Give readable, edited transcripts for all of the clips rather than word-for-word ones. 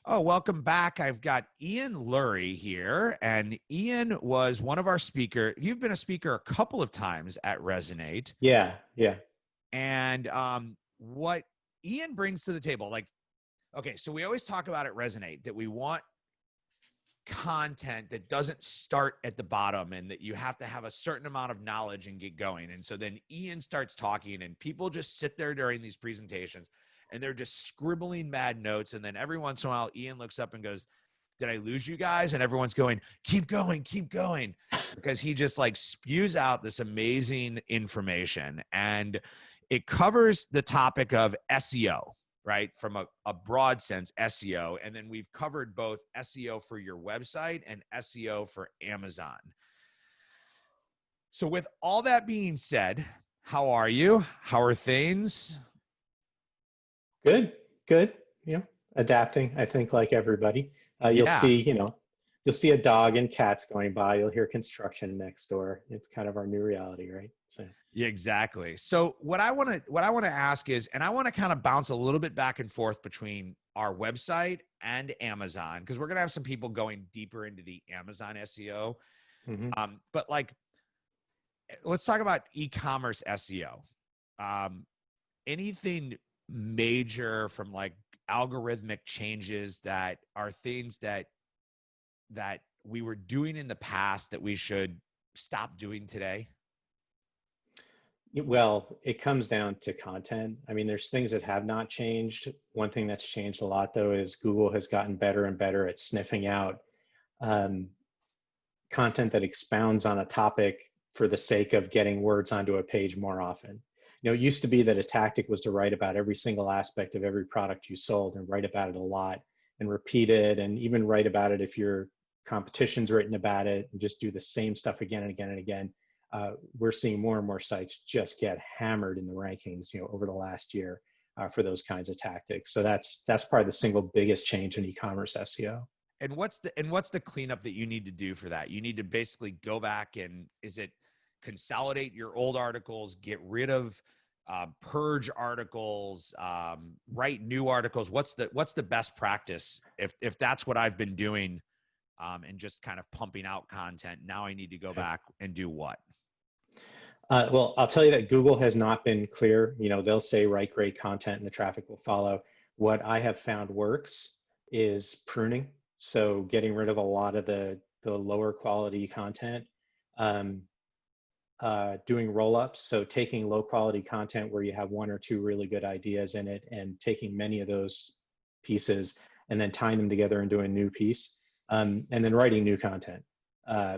Oh, welcome back. I've got Ian Lurie here, and Ian was one of our speakers. You've been a speaker a couple of times at Resonate, Yeah, yeah. and what Ian brings to the table, like, okay, so we always talk about at Resonate that we want content that doesn't start at the bottom and that you have to have a certain amount of knowledge and get going. And so then Ian starts talking and people just sit there during these presentations and they're just scribbling mad notes. And then every once in a while, Ian looks up and goes, "Did I lose you guys?" And everyone's going, keep going, because he just like spews out this amazing information. And it covers the topic of SEO, right? From a broad sense, SEO. And then we've covered both SEO for your website and SEO for Amazon. So with all that being said, how are you? How are things? Good, good. Adapting, I think, like everybody. You'll Yeah. see, you'll see a dog and cats going by. You'll hear construction next door. It's kind of our new reality, right? So, Yeah, exactly. So what I want to ask is, and I want to kind of bounce a little bit back and forth between our website and Amazon, because we're gonna have some people going deeper into the Amazon SEO. mhm. But like, let's talk about e-commerce SEO. Um, Anything major from like algorithmic changes that are things that we were doing in the past that we should stop doing today? Well, it comes down to content. I mean, there's things that have not changed. One thing that's changed a lot, though, is Google has gotten better and better at sniffing out um, content that expounds on a topic for the sake of getting words onto a page more often. It used to be that a tactic was to write about every single aspect of every product you sold and write about it a lot and repeat it, and even write about it if your competition's written about it, and just do the same stuff again and again and again. We're seeing more and more sites just get hammered in the rankings, over the last year for those kinds of tactics. So that's probably the single biggest change in e-commerce SEO. And what's the cleanup that you need to do for that? You need to basically go back and is it consolidate your old articles, get rid of purge articles, write new articles? What's the best practice if that's what I've been doing, and just kind of pumping out content? Now I need to go back and do what? Well, I'll tell you that Google has not been clear. They'll say write great content and the traffic will follow. What I have found works is pruning. So getting rid of a lot of the lower quality content, um, doing roll-ups. So taking low quality content where you have one or two really good ideas in it and taking many of those pieces and then tying them together and doing a new piece. And then writing new content,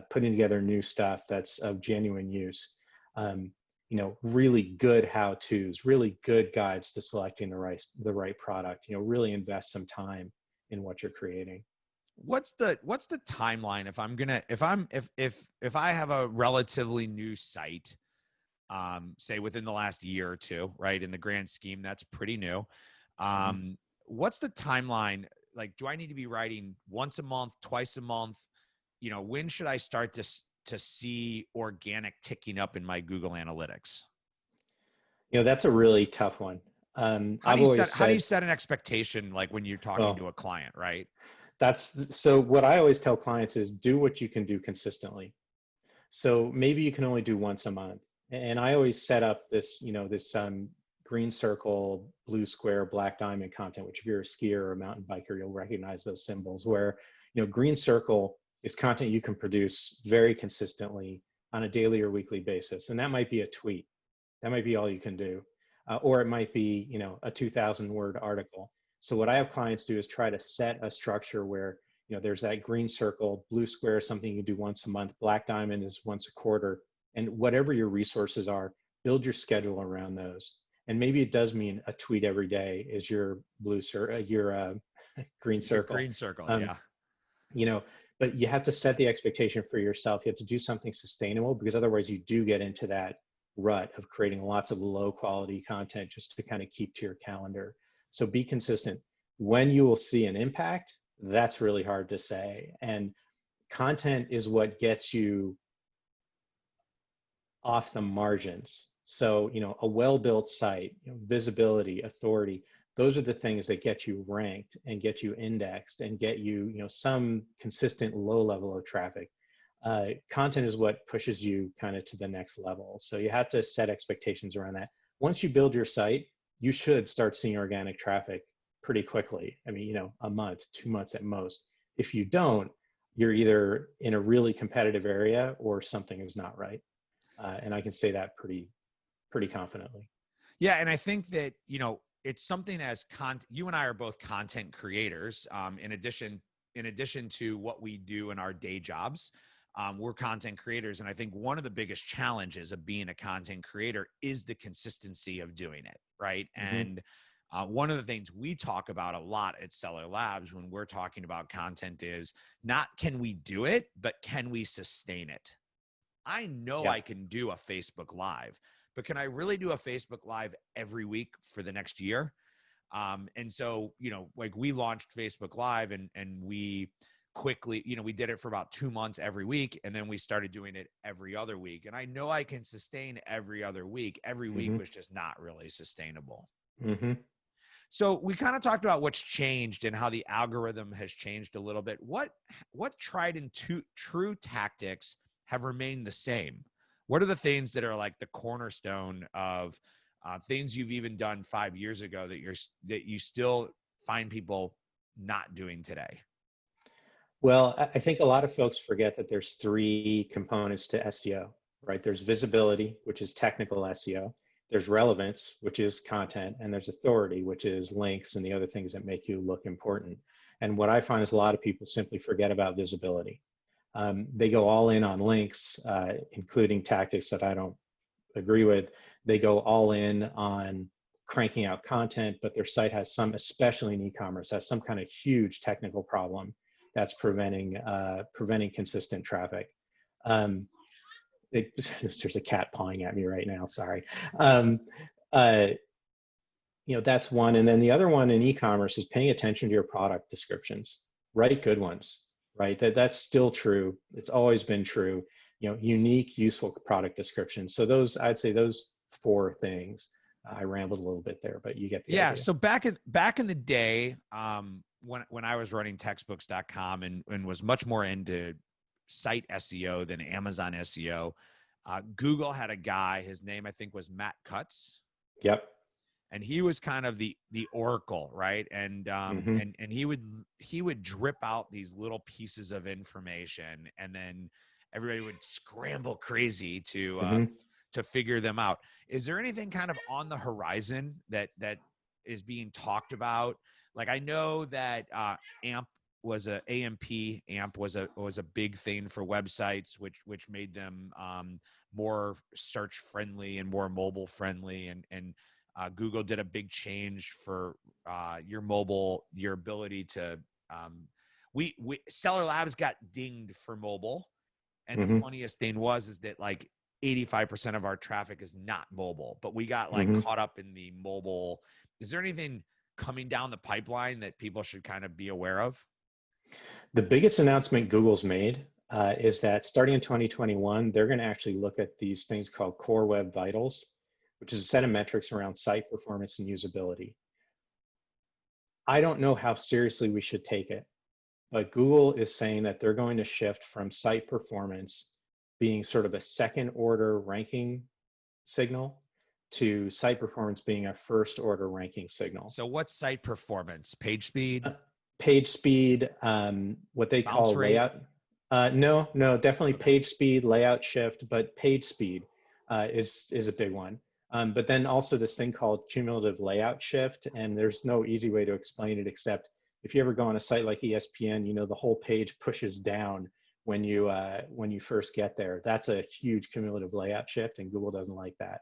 putting together new stuff that's of genuine use. um, really good how-tos, really good guides to selecting the right product. Really invest some time in what you're creating. What's the timeline if I have a relatively new site, say within the last year or two, right? In the grand scheme, that's pretty new. Mhm. What's the timeline? Like, do I need to be writing once a month, twice a month? When should I start to see organic ticking up in my Google Analytics? That's a really tough one. How do I've you always set how do you said, set an expectation like when you're talking to well, a client, right? that's so what I always tell clients is do what you can do consistently. So maybe you can only do once a month. And I always set up this green circle, blue square, black diamond content, which if you're a skier or a mountain biker, you'll recognize those symbols where, green circle is content you can produce very consistently on a daily or weekly basis. And that might be a tweet. That might be all you can do. Or it might be, a 2,000 word article. So what I have clients do is try to set a structure where, there's that green circle, blue square is something you do once a month, black diamond is once a quarter, and whatever your resources are, build your schedule around those. And maybe it does mean a tweet every day is your green Your circle. green circle, Um, yeah. you know, but you have to set the expectation for yourself. You have to do something sustainable, because otherwise you do get into that rut of creating lots of low quality content just to kind of keep to your calendar. So be consistent. When you will see an impact, that's really hard to say. And content is what gets you off the margins. So, a well-built site, visibility, authority, those are the things that get you ranked and get you indexed and get you, some consistent low level of traffic. Content is what pushes you kind of to the next level. So you have to set expectations around that. Once you build your site, you should start seeing organic traffic pretty quickly. I mean, a month, 2 months at most. If you don't, you're either in a really competitive area or something is not right. And I can say that pretty confidently. Yeah. And I think that, it's something as you and I are both content creators. In addition to what we do in our day jobs, we're content creators. And I think one of the biggest challenges of being a content creator is the consistency of doing it. Right. Mm-hmm. And one of the things we talk about a lot at Seller Labs when we're talking about content is not can we do it, but can we sustain it? I know Yeah. I can do a Facebook Live, but can I really do a Facebook Live every week for the next year? And so, like we launched Facebook Live and we quickly, we did it for about 2 months every week. And then we started doing it every other week. And I know I can sustain every other week. Every week Mm-hmm. was just not really sustainable. Mm-hmm. So we kind of talked about what's changed and how the algorithm has changed a little bit. What tried and true tactics have remained the same? What are the things that are like the cornerstone of things you've even done 5 years ago that you still find people not doing today? Well, I think a lot of folks forget that there's 3 components to SEO, right? There's visibility, which is technical SEO. There's relevance, which is content, and there's authority, which is links and the other things that make you look important. And what I find is a lot of people simply forget about visibility. They go all in on links, including tactics that I don't agree with. They go all in on cranking out content, but their site has especially in e-commerce, has some kind of huge technical problem that's preventing consistent traffic. There's a cat pawing at me right now. Sorry. That's one. And then the other one in e-commerce is paying attention to your product descriptions. Write good ones, right? That's still true. It's always been true. Unique, useful product descriptions. So I'd say those 4 things. I rambled a little bit there, but you get the idea. So back in the day, when I was running textbooks.com and was much more into site SEO than Amazon SEO, Google had a guy, his name I think was Matt Cutts. Yep. And he was kind of the oracle, right? And and he would drip out these little pieces of information, and then everybody would scramble crazy to figure them out. Is there anything kind of on the horizon that is being talked about? Like I know that AMP was a big thing for websites, which made them more search friendly and more mobile friendly, and Google did a big change for your ability to. We Seller Labs got dinged for mobile, and the funniest thing is that like 85% of our traffic is not mobile, but we got like caught up in the mobile. Is there anything coming down the pipeline that people should kind of be aware of? The biggest announcement Google's made is that starting in 2021, they're going to actually look at these things called Core Web Vitals, which is a set of metrics around site performance and usability. I don't know how seriously we should take it, but Google is saying that they're going to shift from site performance being sort of a second order ranking signal to site performance being a first order ranking signal. So what's site performance? Page speed? Page speed, what they call layout. No, definitely page speed, layout shift, but page speed is a big one. But then also this thing called cumulative layout shift, and there's no easy way to explain it except if you ever go on a site like ESPN, the whole page pushes down when you first get there. That's a huge cumulative layout shift, and Google doesn't like that.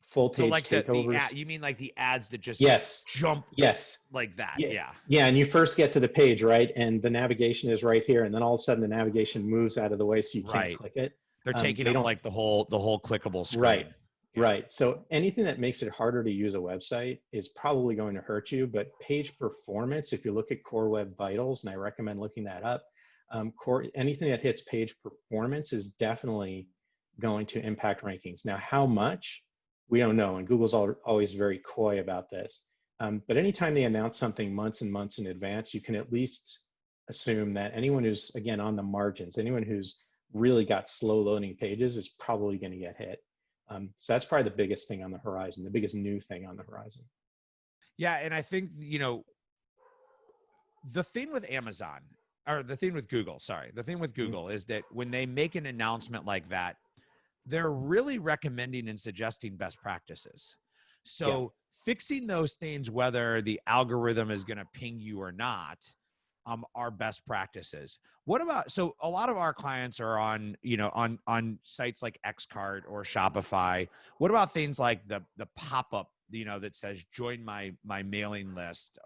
Full page like takeovers. You mean like the ads that just jump like that? Yeah, and you first get to the page, right? And the navigation is right here, and then all of a sudden the navigation moves out of the way so you can't click it. They're taking up like the whole clickable screen. Right. Yeah. Right. So anything that makes it harder to use a website is probably going to hurt you. But page performance, if you look at Core Web Vitals, and I recommend looking that up, anything that hits page performance is definitely going to impact rankings. Now, how much? We don't know. And Google's always very coy about this. But anytime they announce something months and months in advance, you can at least assume that anyone who's, again, on the margins, anyone who's really got slow loading pages is probably going to get hit. So that's probably the biggest thing on the horizon, the biggest new thing on the horizon. Yeah. And I think, the thing with Amazon, or the thing with Google, sorry, the thing with Google is that when they make an announcement like that, they're really recommending and suggesting best practices. So fixing those things, whether the algorithm is going to ping you or not, are best practices. What about, so a lot of our clients are on, on sites like Xcart or Shopify. What about things like the pop-up, that says join my mailing list,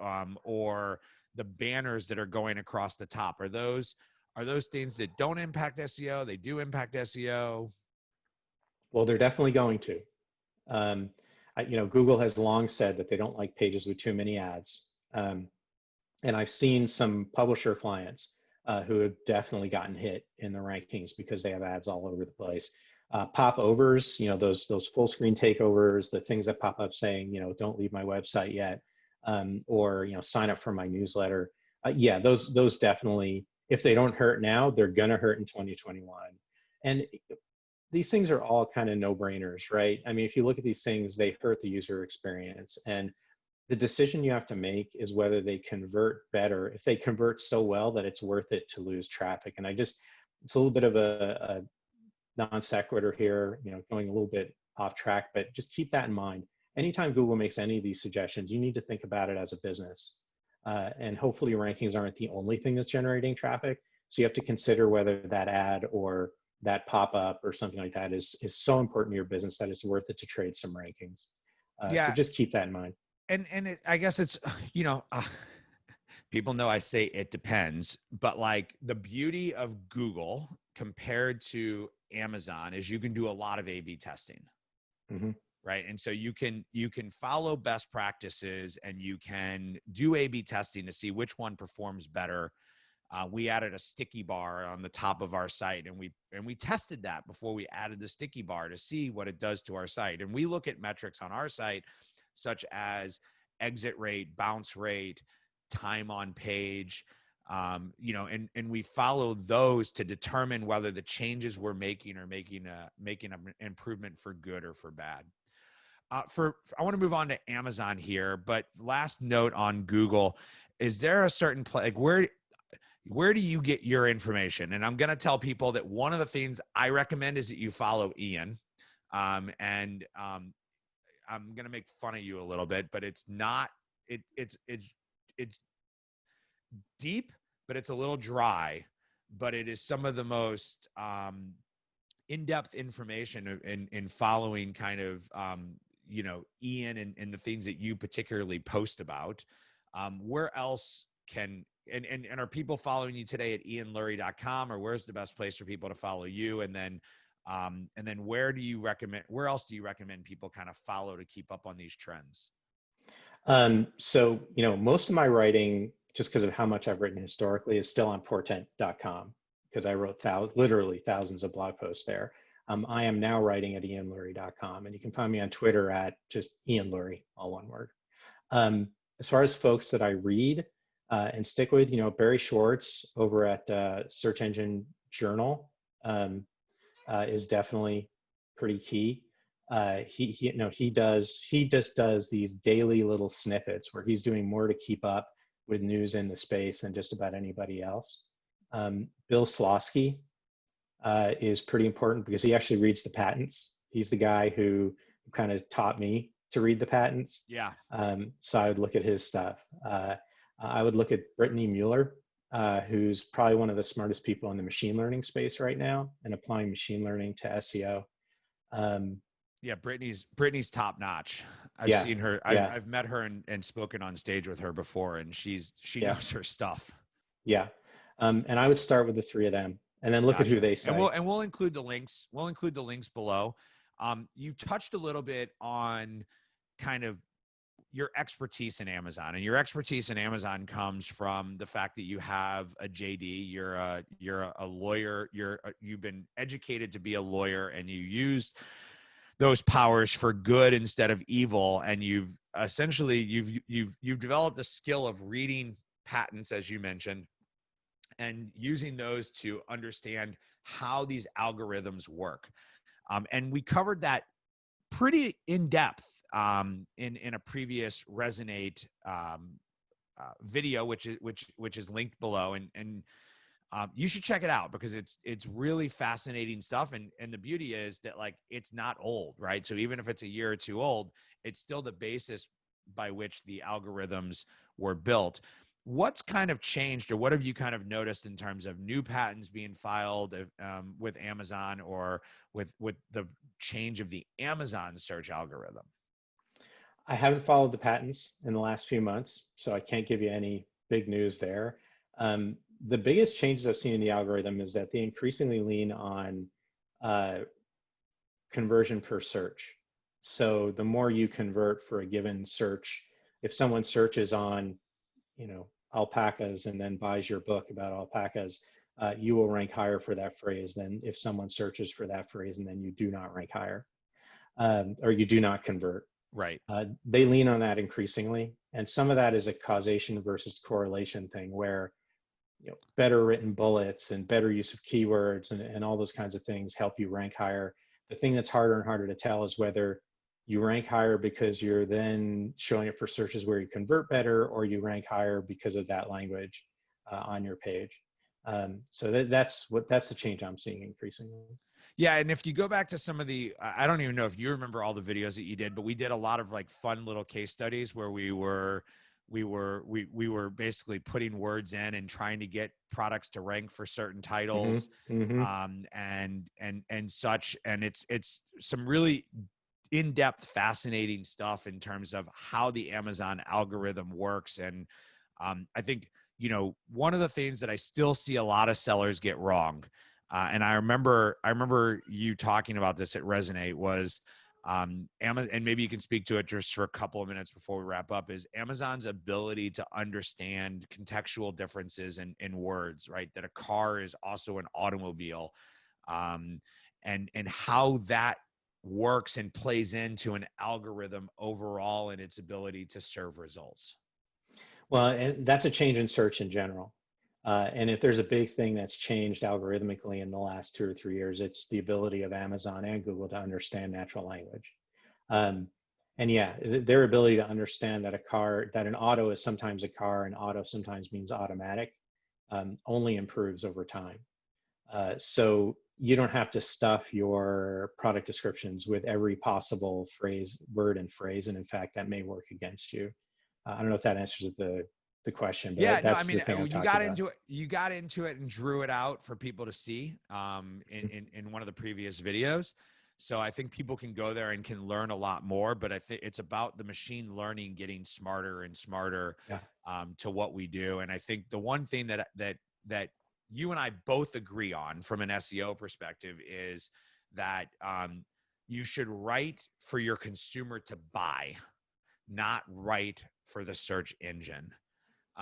or the banners that are going across the top? Are those things that don't impact SEO? They do impact SEO. Well, they're definitely going to. Google has long said that they don't like pages with too many ads. And I've seen some publisher clients who have definitely gotten hit in the rankings because they have ads all over the place. Popovers, those full screen takeovers, the things that pop up saying, don't leave my website yet, or sign up for my newsletter. Those definitely, if they don't hurt now, they're gonna hurt in 2021. And these things are all kind of no-brainers, right? I mean, if you look at these things, they hurt the user experience. And the decision you have to make is whether they convert better, if they convert so well that it's worth it to lose traffic. And it's a little bit of a non sequitur here, going a little bit off track, but just keep that in mind. Anytime Google makes any of these suggestions, you need to think about it as a business. And hopefully rankings aren't the only thing that's generating traffic. So you have to consider whether that ad or that pop-up or something like that is so important to your business that it's worth it to trade some rankings. So just keep that in mind. And I guess it's, people know I say it depends, but like the beauty of Google compared to Amazon is you can do a lot of A/B testing. Mm-hmm. Right. And so you can follow best practices and you can do A/B testing to see which one performs better. We added a sticky bar on the top of our site, and we tested that before we added the sticky bar to see what it does to our site. And we look at metrics on our site, such as exit rate, bounce rate, time on page, and we follow those to determine whether the changes we're making are making an improvement for good or for bad. I want to move on to Amazon here, but last note on Google, is there a certain like where do you get your information? And I'm going to tell people that one of the things I recommend is that you follow Ian. I'm going to make fun of you a little bit, but it's not, it's deep, but it's a little dry, but it is some of the most in-depth information in following kind of, Ian and the things that you particularly post about. Where else can, and are people following you today at ianlurie.com, or where's the best place for people to follow you? And then where else do you recommend people kind of follow to keep up on these trends? So, most of my writing, just because of how much I've written historically, is still on portent.com because I wrote literally thousands of blog posts there. I am now writing at ianlurie.com, and you can find me on Twitter at just Ian Lurie, all one word. As far as folks that I read and stick with, Barry Schwartz over at Search Engine Journal is definitely pretty key. He just does these daily little snippets where he's doing more to keep up with news in the space than just about anybody else. Bill Slosky is pretty important because he actually reads the patents. He's the guy who kind of taught me to read the patents. Yeah. So I would look at his stuff. I would look at Brittany Mueller, who's probably one of the smartest people in the machine learning space right now and applying machine learning to SEO. Yeah, Brittany's top notch. I've seen her. I've met her and spoken on stage with her before, and she knows her stuff. Yeah, and I would start with the three of them, and then look at who they say. And we'll include the links. We'll include the links below. You touched a little bit on kind of your expertise in Amazon, and your expertise in Amazon comes from the fact that you have a JD. You're a lawyer. You've been educated to be a lawyer, and you used those powers for good instead of evil, and you've essentially you've developed a skill of reading patents, as you mentioned, and using those to understand how these algorithms work. And we covered that pretty in depth in a previous Resonate video, which is linked below, and you should check it out because it's really fascinating stuff. And the beauty is that, like, it's not old, right? So even if it's a year or two old, it's still the basis by which the algorithms were built. What's kind of changed, or what have you kind of noticed in terms of new patents being filed with Amazon, or with the change of the Amazon search algorithm? I haven't followed the patents in the last few months, so I can't give you any big news there. The biggest changes I've seen in the algorithm is that they increasingly lean on uh, conversion per search. So the more you convert for a given search, if someone searches on, alpacas and then buys your book about alpacas, you will rank higher for that phrase than if someone searches for that phrase and then you do not rank higher, or you do not convert. Right. They lean on that increasingly, and some of that is a causation versus correlation thing, where better written bullets and better use of keywords and all those kinds of things help you rank higher. The thing that's harder and harder to tell is whether you rank higher because you're then showing it for searches where you convert better, or you rank higher because of that language on your page. So that's the change I'm seeing increasingly. Yeah, and if you go back to some of the, I don't even know if you remember all the videos that you did, but we did a lot of like fun little case studies where we were basically putting words in and trying to get products to rank for certain titles, Mm-hmm. and such. And it's some really in-depth, fascinating stuff in terms of how the Amazon algorithm works. And I think, one of the things that I still see a lot of sellers get wrong, and I remember you talking about this at Resonate, was Amazon, and maybe you can speak to it just for a couple of minutes before we wrap up, is Amazon's ability to understand contextual differences in words, right? That a car is also an automobile, and how that works and plays into an algorithm overall and its ability to serve results. Well, and that's a change in search in general. And if there's a big thing that's changed algorithmically in the last 2 or 3 years, it's the ability of Amazon and Google to understand natural language. Um, and yeah, their ability to understand that an auto is sometimes a car, and auto sometimes means automatic, only improves over time. So you don't have to stuff your product descriptions with every possible word and phrase. And in fact, that may work against you. I don't know if that answers the question, Yeah, but no, I that's mean, the thing I'm you talking got about. into it. You got into it and drew it out for people to see in one of the previous videos. So I think people can go there and can learn a lot more. But I think it's about the machine learning getting smarter and smarter Yeah. to what we do. And I think the one thing that you and I both agree on from an SEO perspective is that you should write for your consumer to buy, not write for the search engine.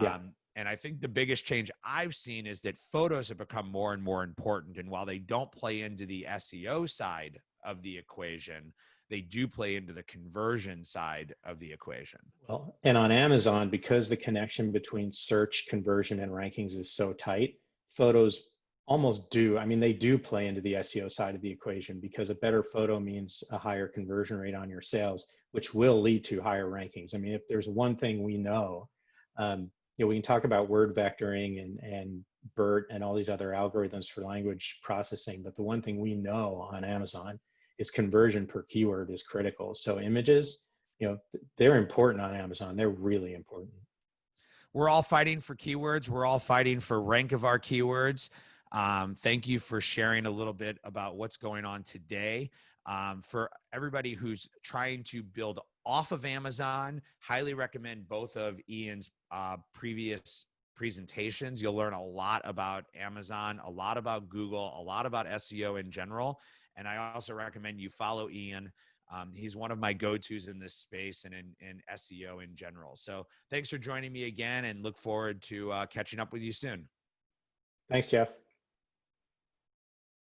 Yeah. And I think the biggest change I've seen is that photos have become more and more important. And while they don't play into the SEO side of the equation, they do play into the conversion side of the equation. Well, and on Amazon, because the connection between search, conversion, and rankings is so tight, photos they do play into the SEO side of the equation, because a better photo means a higher conversion rate on your sales, which will lead to higher rankings. I mean, if there's one thing we know, we can talk about word vectoring and BERT and all these other algorithms for language processing, but the one thing we know on Amazon is conversion per keyword is critical. So images, they're important on Amazon. They're really important. We're all fighting for keywords. We're all fighting for rank of our keywords. Thank you for sharing a little bit about what's going on today. For everybody who's trying to build off of Amazon, highly recommend both of Ian's previous presentations. You'll learn a lot about Amazon, a lot about Google, a lot about SEO in general. And I also recommend you follow Ian. He's one of my go-tos in this space and in SEO in general. So thanks for joining me again, and look forward to catching up with you soon. Thanks, Jeff.